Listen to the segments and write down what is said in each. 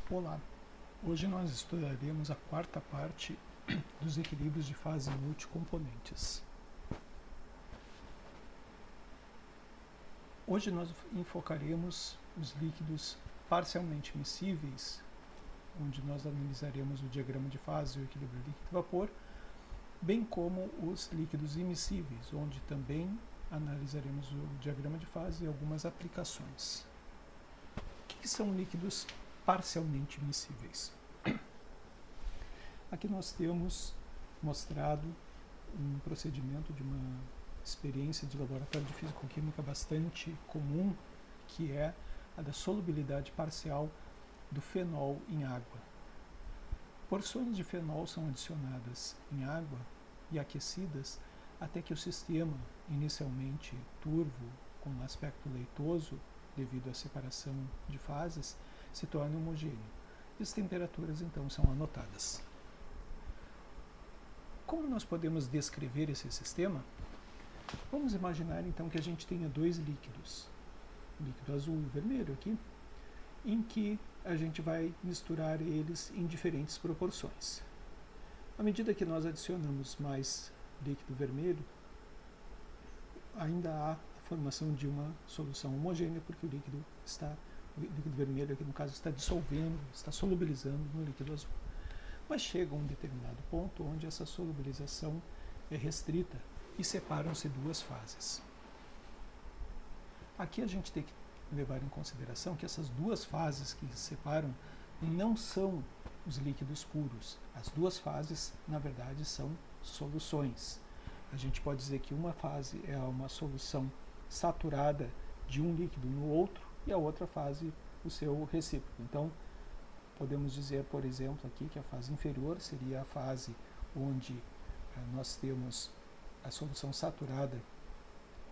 Olá, hoje nós estudaremos a quarta parte dos equilíbrios de fase multicomponentes. Hoje nós enfocaremos os líquidos parcialmente miscíveis, onde nós analisaremos o diagrama de fase e o equilíbrio líquido-vapor, bem como os líquidos immiscíveis, onde também analisaremos o diagrama de fase e algumas aplicações. O que são líquidos parcialmente miscíveis? Aqui nós temos mostrado um procedimento de uma experiência de laboratório de físico-química bastante comum, que é a da solubilidade parcial do fenol em água. Porções de fenol são adicionadas em água e aquecidas até que o sistema, inicialmente turvo, com aspecto leitoso, devido à separação de fases, se torne homogêneo. E as temperaturas então são anotadas. Como nós podemos descrever esse sistema? Vamos imaginar então que a gente tenha dois líquidos, o líquido azul e o vermelho aqui, em que a gente vai misturar eles em diferentes proporções. À medida que nós adicionamos mais líquido vermelho, ainda há a formação de uma solução homogênea, porque o líquido vermelho aqui no caso está dissolvendo, está solubilizando no líquido azul. Mas chega a um determinado ponto onde essa solubilização é restrita e separam-se duas fases. Aqui a gente tem que levar em consideração que essas duas fases que se separam não são os líquidos puros. As duas fases, na verdade, são soluções. A gente pode dizer que uma fase é uma solução saturada de um líquido no outro e a outra fase o seu recíproco. Então, podemos dizer, por exemplo, aqui que a fase inferior seria a fase onde nós temos a solução saturada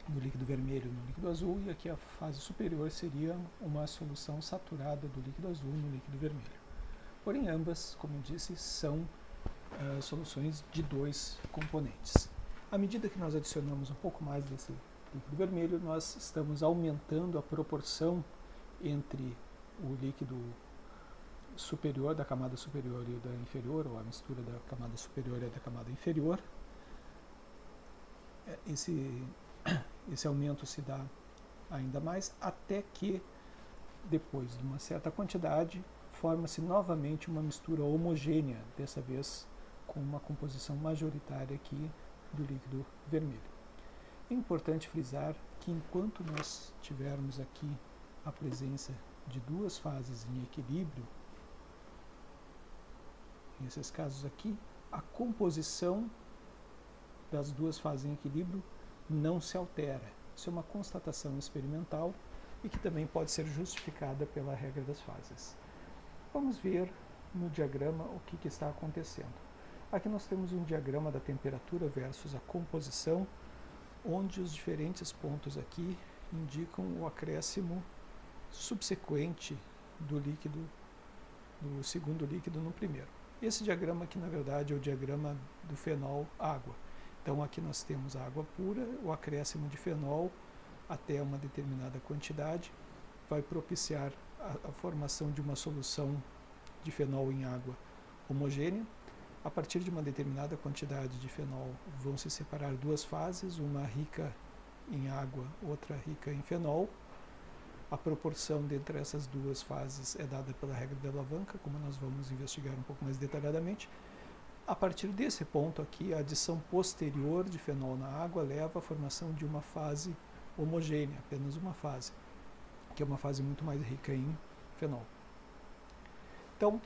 do líquido vermelho no líquido azul, e aqui a fase superior seria uma solução saturada do líquido azul no líquido vermelho. Porém, ambas, como eu disse, são soluções de dois componentes. À medida que nós adicionamos um pouco mais desse líquido vermelho, nós estamos aumentando a proporção entre o líquido superior, da camada superior e da inferior, ou a mistura da camada superior e da camada inferior. Esse aumento se dá ainda mais até que, depois de uma certa quantidade, forma-se novamente uma mistura homogênea, dessa vez com uma composição majoritária aqui do líquido vermelho. É importante frisar que enquanto nós tivermos aqui a presença de duas fases em equilíbrio, nesses casos aqui, a composição das duas fases em equilíbrio não se altera. Isso é uma constatação experimental e que também pode ser justificada pela regra das fases. Vamos ver no diagrama o que está acontecendo. Aqui nós temos um diagrama da temperatura versus a composição, onde os diferentes pontos aqui indicam o acréscimo subsequente do líquido, do segundo líquido no primeiro. Esse diagrama aqui, na verdade, é o diagrama do fenol água. Então aqui nós temos a água pura, o acréscimo de fenol até uma determinada quantidade vai propiciar a formação de uma solução de fenol em água homogênea. A partir de uma determinada quantidade de fenol vão se separar duas fases, uma rica em água, outra rica em fenol. A proporção dentre essas duas fases é dada pela regra da alavanca, como nós vamos investigar um pouco mais detalhadamente. A partir desse ponto aqui, a adição posterior de fenol na água leva à formação de uma fase homogênea, apenas uma fase, que é uma fase muito mais rica em fenol. Então,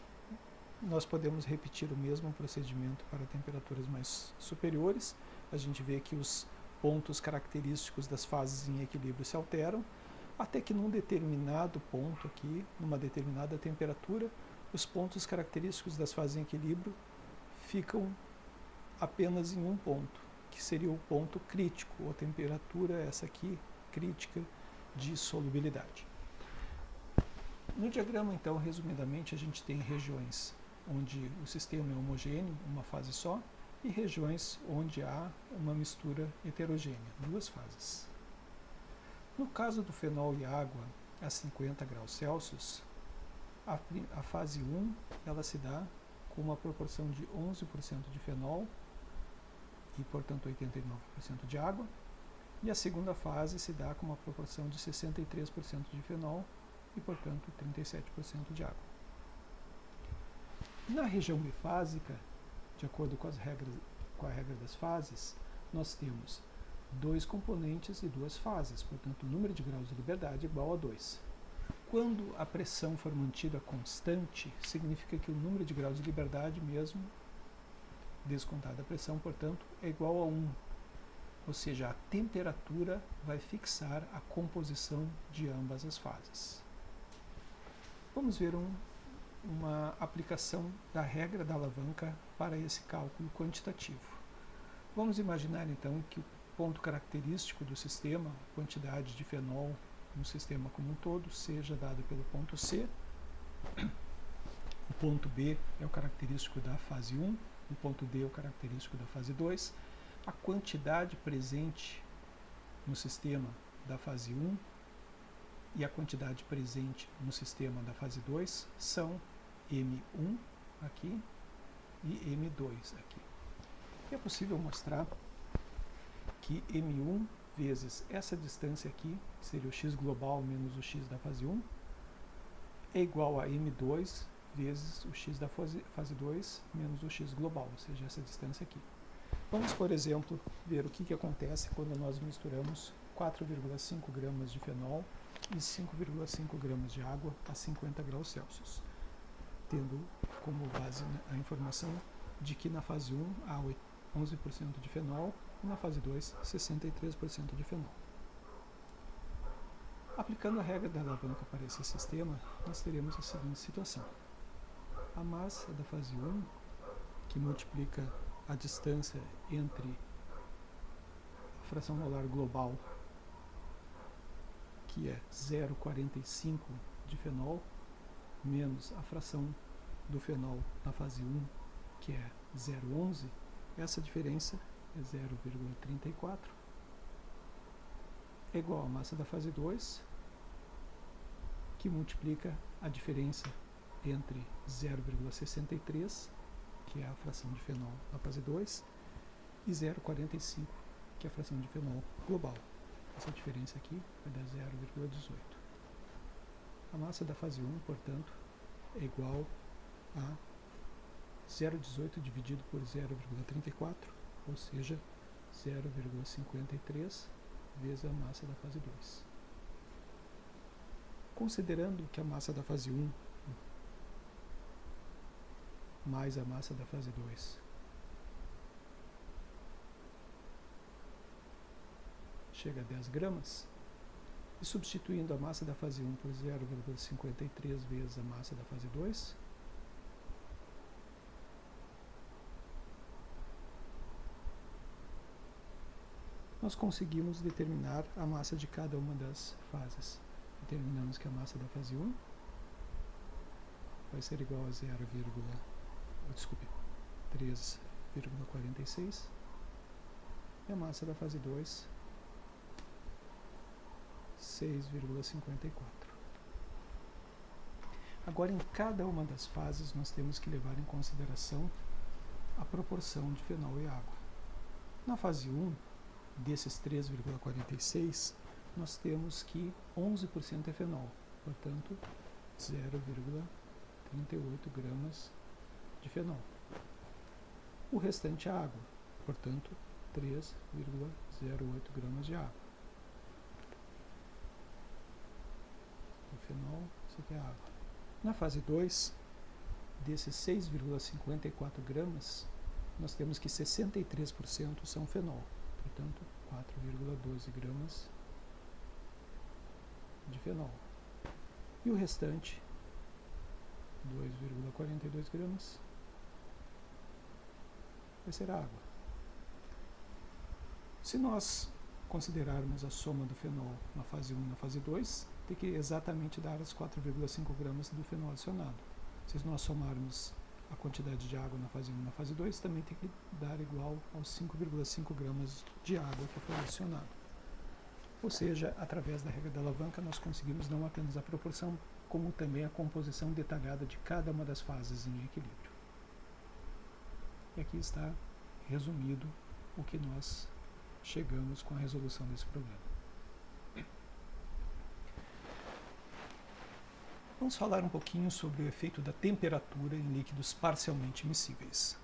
nós podemos repetir o mesmo procedimento para temperaturas mais superiores. A gente vê que os pontos característicos das fases em equilíbrio se alteram, até que num determinado ponto aqui, numa determinada temperatura, os pontos característicos das fases em equilíbrio ficam apenas em um ponto, que seria o ponto crítico, ou temperatura essa aqui, crítica de solubilidade. No diagrama, então, resumidamente, a gente tem regiões onde o sistema é homogêneo, uma fase só, e regiões onde há uma mistura heterogênea, duas fases. No caso do fenol e água a 50 graus Celsius, A fase 1 ela se dá com uma proporção de 11% de fenol e, portanto, 89% de água. E a segunda fase se dá com uma proporção de 63% de fenol e, portanto, 37% de água. Na região bifásica, de acordo com a regra das fases, nós temos 2 componentes e 2 fases, portanto, o número de graus de liberdade é igual a 2. Quando a pressão for mantida constante, significa que o número de graus de liberdade, mesmo descontada a pressão, portanto, é igual a 1. Ou seja, a temperatura vai fixar a composição de ambas as fases. Vamos ver uma aplicação da regra da alavanca para esse cálculo quantitativo. Vamos imaginar então que o ponto característico do sistema, a quantidade de fenol no sistema como um todo, seja dado pelo ponto C. O ponto B é o característico da fase 1, o ponto D é o característico da fase 2. A quantidade presente no sistema da fase 1 e a quantidade presente no sistema da fase 2 são M1 aqui e M2 aqui. É possível mostrar que M1 vezes essa distância aqui, que seria o x global menos o x da fase 1, é igual a M2 vezes o x da fase 2 menos o x global, ou seja, essa distância aqui. Vamos, por exemplo, ver o que acontece quando nós misturamos 4,5 gramas de fenol e 5,5 gramas de água a 50 graus Celsius, tendo como base a informação de que na fase 1 há 11% de fenol e na fase 2 63% de fenol. Aplicando a regra da alavanca para esse sistema, nós teremos a seguinte situação. A massa da fase 1, que multiplica a distância entre a fração molar global, que é 0,45 de fenol, menos a fração do fenol na fase 1, que é 0,11, essa diferença é 0,34, é igual à massa da fase 2, que multiplica a diferença entre 0,63, que é a fração de fenol na fase 2, e 0,45, que é a fração de fenol global. Essa diferença aqui vai dar 0,18. A massa da fase 1, portanto, é igual a 0,18 dividido por 0,34, ou seja, 0,53 vezes a massa da fase 2. Considerando que a massa da fase 1 mais a massa da fase 2 chega a 10 gramas, e substituindo a massa da fase 1 por 0,53 vezes a massa da fase 2, nós conseguimos determinar a massa de cada uma das fases. Determinamos que a massa da fase 1 vai ser igual a 3,46 e a massa da fase 2 6,54. Agora, em cada uma das fases, nós temos que levar em consideração a proporção de fenol e água. Na fase 1, desses 3,46, nós temos que 11% é fenol, portanto, 0,38 gramas de fenol. O restante é água, portanto, 3,08 gramas de água. O fenol, isso aqui é água. Na fase 2, desses 6,54 gramas, nós temos que 63% são fenol, portanto, 4,12 gramas de fenol. E o restante, 2,42 gramas, vai ser água. Se nós considerarmos a soma do fenol na fase 1 e na fase 2, tem que exatamente dar as 4,5 gramas do fenol adicionado. Se nós somarmos a quantidade de água na fase 1 e na fase 2, também tem que dar igual aos 5,5 gramas de água que foi adicionado. Ou seja, através da regra da alavanca, nós conseguimos não apenas a proporção como também a composição detalhada de cada uma das fases em equilíbrio. E aqui está resumido o que nós chegamos com a resolução desse problema. Vamos falar um pouquinho sobre o efeito da temperatura em líquidos parcialmente miscíveis.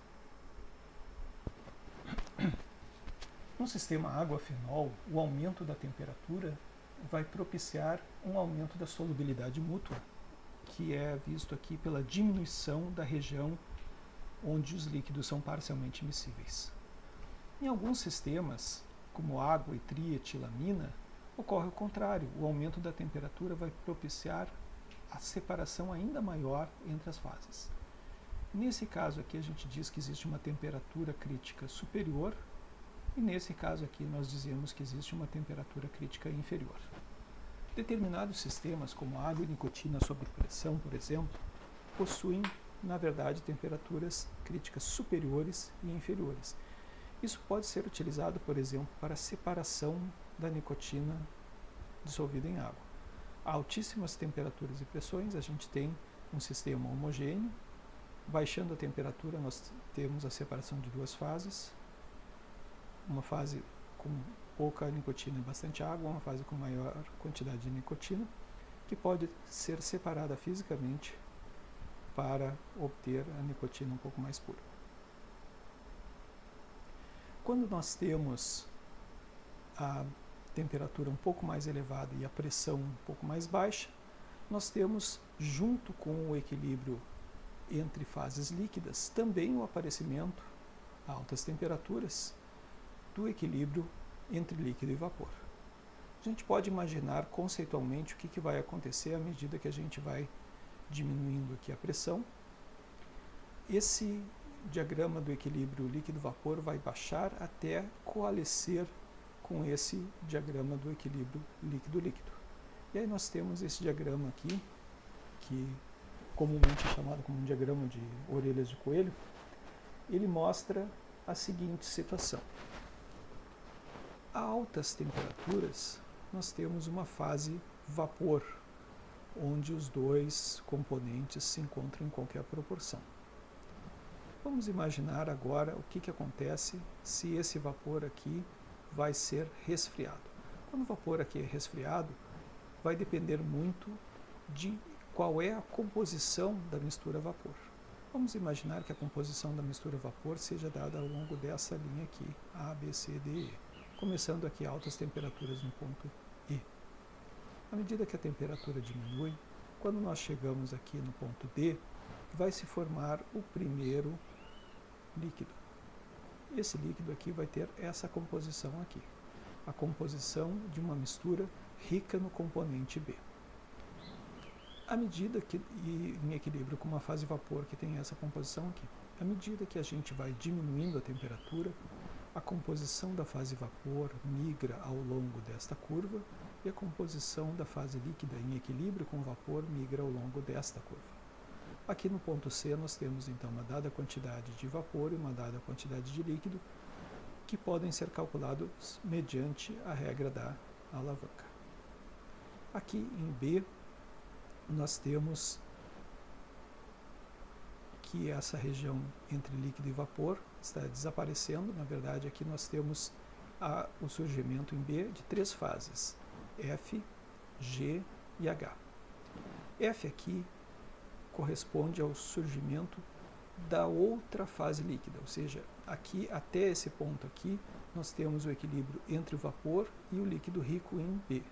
No sistema água-fenol, o aumento da temperatura vai propiciar um aumento da solubilidade mútua, que é visto aqui pela diminuição da região onde os líquidos são parcialmente miscíveis. Em alguns sistemas, como água e trietilamina, ocorre o contrário. O aumento da temperatura vai propiciar a separação ainda maior entre as fases. Nesse caso aqui a gente diz que existe uma temperatura crítica superior e nesse caso aqui nós dizemos que existe uma temperatura crítica inferior. Determinados sistemas, como água e nicotina sob pressão, por exemplo, possuem, na verdade, temperaturas críticas superiores e inferiores. Isso pode ser utilizado, por exemplo, para a separação da nicotina dissolvida em água. A altíssimas temperaturas e pressões, a gente tem um sistema homogêneo. Baixando a temperatura, nós temos a separação de duas fases. Uma fase com pouca nicotina e bastante água, uma fase com maior quantidade de nicotina, que pode ser separada fisicamente para obter a nicotina um pouco mais pura. Quando nós temos a temperatura um pouco mais elevada e a pressão um pouco mais baixa, nós temos, junto com o equilíbrio entre fases líquidas, também o aparecimento, a altas temperaturas, do equilíbrio entre líquido e vapor. A gente pode imaginar conceitualmente o que vai acontecer à medida que a gente vai diminuindo aqui a pressão. Esse diagrama do equilíbrio líquido-vapor vai baixar até coalescer com esse diagrama do equilíbrio líquido-líquido. E aí nós temos esse diagrama aqui, que comumente é chamado como um diagrama de orelhas de coelho. Ele mostra a seguinte situação. A altas temperaturas, nós temos uma fase vapor, onde os dois componentes se encontram em qualquer proporção. Vamos imaginar agora o que acontece se esse vapor aqui vai ser resfriado. Quando o vapor aqui é resfriado, vai depender muito de qual é a composição da mistura vapor. Vamos imaginar que a composição da mistura vapor seja dada ao longo dessa linha aqui, A, B, C, D, E, começando aqui a altas temperaturas no ponto E. À medida que a temperatura diminui, quando nós chegamos aqui no ponto D, vai se formar o primeiro líquido. Esse líquido aqui vai ter essa composição aqui, a composição de uma mistura rica no componente B. À medida que, em equilíbrio com uma fase vapor que tem essa composição aqui, à medida que a gente vai diminuindo a temperatura, a composição da fase vapor migra ao longo desta curva e a composição da fase líquida em equilíbrio com o vapor migra ao longo desta curva. Aqui no ponto C nós temos então uma dada quantidade de vapor e uma dada quantidade de líquido que podem ser calculados mediante a regra da alavanca. Aqui em B nós temos que essa região entre líquido e vapor está desaparecendo. Na verdade, aqui nós temos o surgimento em B de três fases, F, G e H. F aqui corresponde ao surgimento da outra fase líquida, ou seja, aqui até esse ponto aqui nós temos o equilíbrio entre o vapor e o líquido rico em B.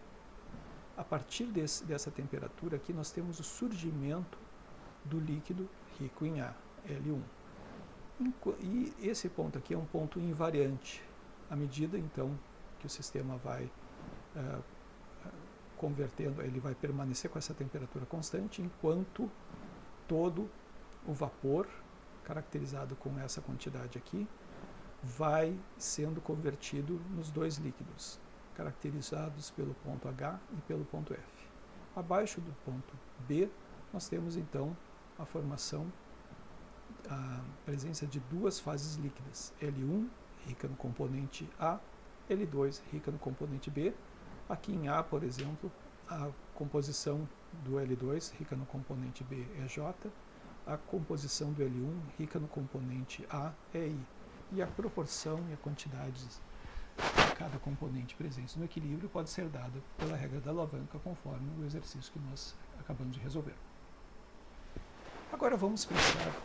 A partir dessa temperatura aqui nós temos o surgimento do líquido rico em A, L1. E esse ponto aqui é um ponto invariante. À medida então que o sistema vai convertendo, ele vai permanecer com essa temperatura constante enquanto todo o vapor, caracterizado com essa quantidade aqui, vai sendo convertido nos dois líquidos, caracterizados pelo ponto H e pelo ponto F. Abaixo do ponto B, nós temos então a formação, a presença de duas fases líquidas, L1, rica no componente A, L2, rica no componente B. Aqui em A, por exemplo, a composição do L2 rica no componente B é J, a composição do L1 rica no componente A é I, e a proporção e a quantidade de cada componente presente no equilíbrio pode ser dada pela regra da alavanca conforme o exercício que nós acabamos de resolver. Agora vamos pensar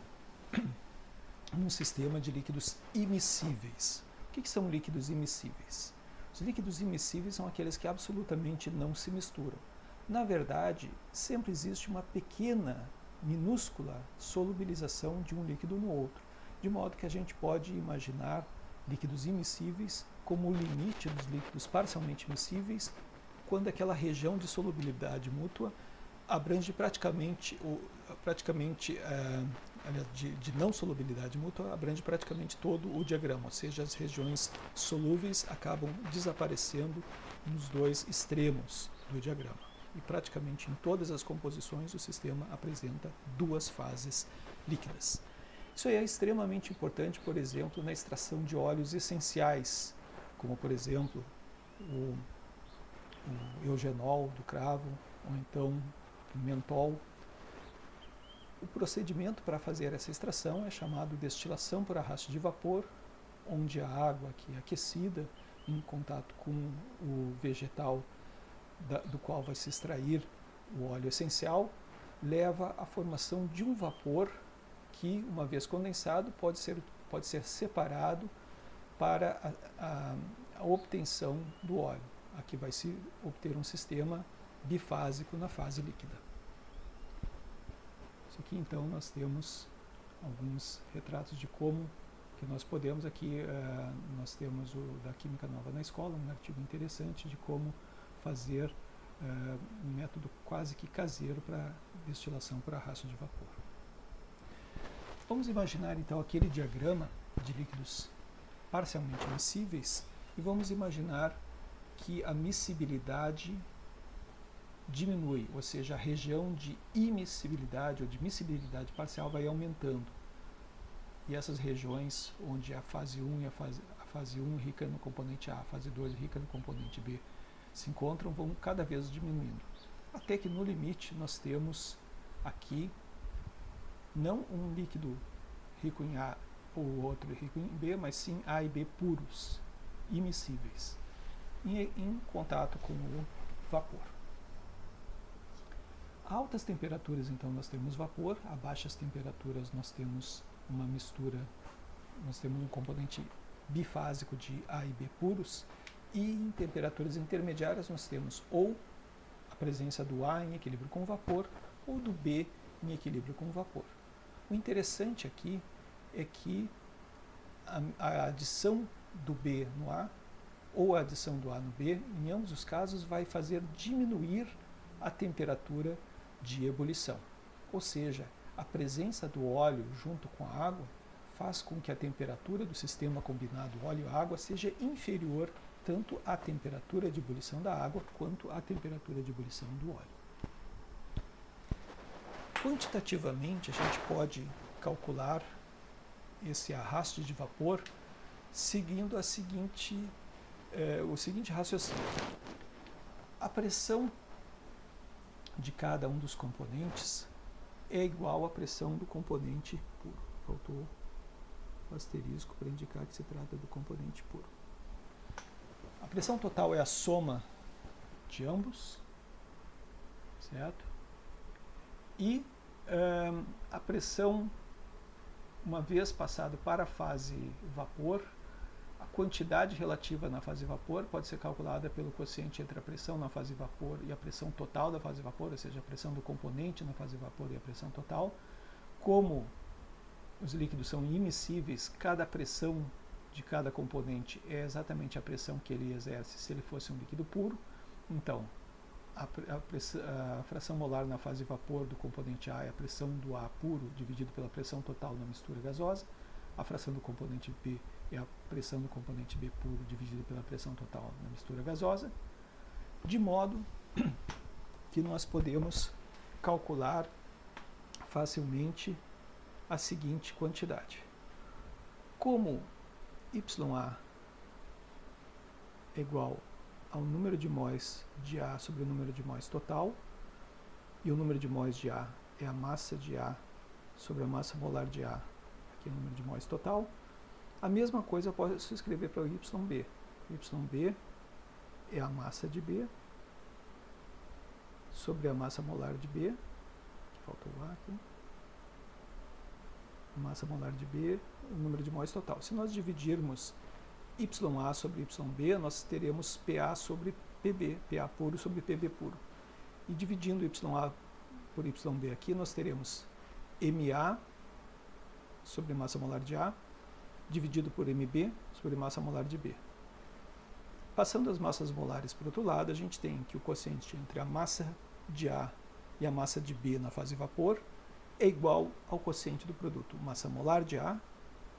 num sistema de líquidos immiscíveis. O que são líquidos immiscíveis? Os líquidos immiscíveis são aqueles que absolutamente não se misturam. Na verdade, sempre existe uma pequena, minúscula solubilização de um líquido no outro, de modo que a gente pode imaginar líquidos immiscíveis como o limite dos líquidos parcialmente miscíveis, quando aquela região de solubilidade mútua abrange de não solubilidade mútua, abrange praticamente todo o diagrama, ou seja, as regiões solúveis acabam desaparecendo nos dois extremos do diagrama. E praticamente em todas as composições o sistema apresenta duas fases líquidas. Isso aí é extremamente importante, por exemplo, na extração de óleos essenciais, como por exemplo o eugenol do cravo, ou então o mentol. O procedimento para fazer essa extração é chamado destilação por arrasto de vapor, onde a água que é aquecida em contato com o vegetal do qual vai se extrair o óleo essencial, leva à formação de um vapor que, uma vez condensado, pode ser separado para a obtenção do óleo. Aqui vai se obter um sistema bifásico na fase líquida. Isso aqui, então, nós temos alguns retratos de como que nós podemos. Aqui nós temos o da Química Nova na Escola, um artigo interessante de como fazer um método quase que caseiro para destilação por arrasto de vapor. Vamos imaginar, então, aquele diagrama de líquidos parcialmente miscíveis e vamos imaginar que a miscibilidade diminui, ou seja, a região de imiscibilidade ou de miscibilidade parcial vai aumentando. E essas regiões onde a fase 1 e a fase 1 rica no componente A, a fase 2 rica no componente B se encontram, vão cada vez diminuindo. Até que no limite nós temos aqui não um líquido rico em A ou outro rico em B, mas sim A e B puros, imiscíveis, em contato com o vapor. A altas temperaturas, então, nós temos vapor, a baixas temperaturas nós temos uma mistura, nós temos um componente bifásico de A e B puros, e em temperaturas intermediárias nós temos ou a presença do A em equilíbrio com o vapor ou do B em equilíbrio com o vapor. O interessante aqui é que a adição do B no A ou a adição do A no B, em ambos os casos, vai fazer diminuir a temperatura de ebulição. Ou seja, a presença do óleo junto com a água faz com que a temperatura do sistema combinado óleo-água seja inferior tanto à temperatura de ebulição da água quanto à temperatura de ebulição do óleo. Quantitativamente, a gente pode calcular esse arrasto de vapor seguindo o seguinte raciocínio. A pressão de cada um dos componentes é igual à pressão do componente puro. Faltou o asterisco para indicar que se trata do componente puro. A pressão total é a soma de ambos, certo? E a pressão, uma vez passado para a fase vapor, a quantidade relativa na fase vapor pode ser calculada pelo quociente entre a pressão na fase vapor e a pressão total da fase vapor, ou seja, a pressão do componente na fase vapor e a pressão total. Como os líquidos são imiscíveis, cada pressão de cada componente é exatamente a pressão que ele exerce se ele fosse um líquido puro. Então, a fração molar na fase vapor do componente A é a pressão do A puro dividido pela pressão total na mistura gasosa. A fração do componente B é a pressão do componente B puro dividida pela pressão total na mistura gasosa, de modo que nós podemos calcular facilmente a seguinte quantidade. Como YA é igual ao número de mols de A sobre o número de mols total, e o número de mols de A é a massa de A sobre a massa molar de A, aqui é o número de mols total. A mesma coisa eu posso escrever para o YB. YB é a massa de B sobre a massa molar de B, que faltou o A aqui, massa molar de B, o número de mols total. Se nós dividirmos YA sobre YB, nós teremos PA sobre PB, PA puro sobre PB puro. E dividindo YA por YB aqui, nós teremos MA sobre massa molar de A, dividido por MB sobre massa molar de B. Passando as massas molares para o outro lado, a gente tem que o quociente entre a massa de A e a massa de B na fase vapor é igual ao quociente do produto massa molar de A,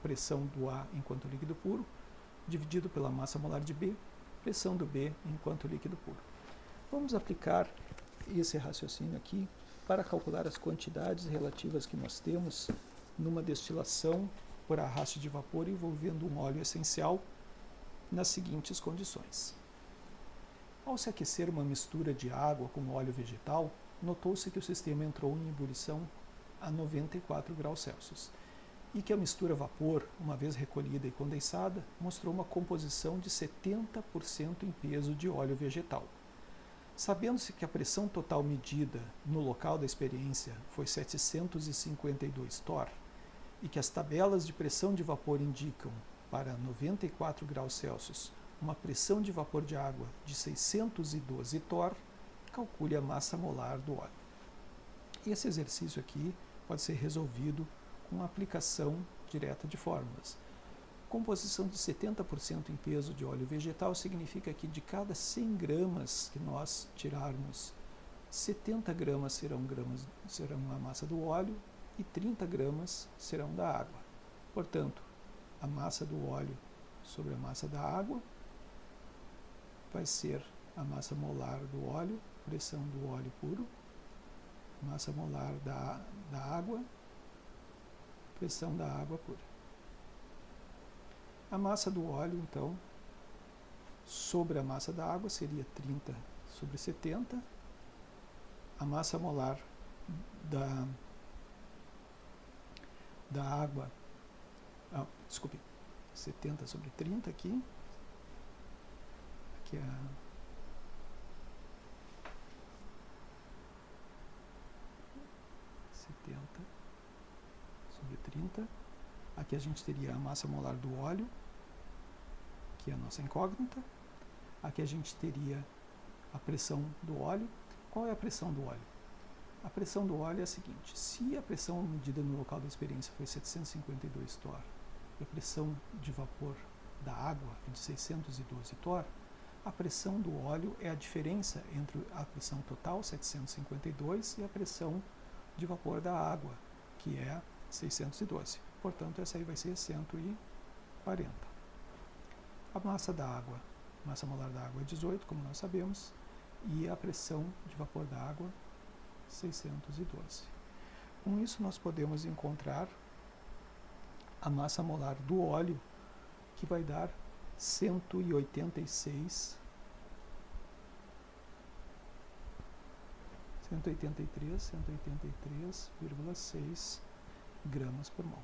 pressão do A enquanto líquido puro, dividido pela massa molar de B, pressão do B enquanto líquido puro. Vamos aplicar esse raciocínio aqui para calcular as quantidades relativas que nós temos numa destilação por arraste de vapor envolvendo um óleo essencial nas seguintes condições. Ao se aquecer uma mistura de água com óleo vegetal, notou-se que o sistema entrou em ebulição a 94 graus Celsius e que a mistura vapor, uma vez recolhida e condensada, mostrou uma composição de 70% em peso de óleo vegetal. Sabendo-se que a pressão total medida no local da experiência foi 752 torr e que as tabelas de pressão de vapor indicam para 94 graus Celsius uma pressão de vapor de água de 612 torr, calcule a massa molar do óleo. Esse exercício aqui pode ser resolvido com a aplicação direta de fórmulas. Composição de 70% em peso de óleo vegetal significa que de cada 100 gramas que nós tirarmos, 70 gramas serão a massa do óleo e 30 gramas serão da água. Portanto, a massa do óleo sobre a massa da água vai ser a massa molar do óleo, pressão do óleo puro, massa molar da água, pressão da água pura. A massa do óleo, então, sobre a massa da água seria 30 sobre 70. A massa molar da água, 70 sobre 30 aqui. Aqui é 70 sobre 30. Aqui a gente teria a massa molar do óleo, que é a nossa incógnita. Aqui a gente teria a pressão do óleo. Qual é a pressão do óleo? A pressão do óleo é a seguinte: se a pressão medida no local da experiência foi 752 torr e a pressão de vapor da água é de 612 torr, a pressão do óleo é a diferença entre a pressão total, 752, e a pressão de vapor da água, que é 612. Portanto, essa aí vai ser 140. A massa da água, massa molar da água é 18, como nós sabemos, e a pressão de vapor da água, 612. Com isso, nós podemos encontrar a massa molar do óleo, que vai dar 183,6 gramas por mol.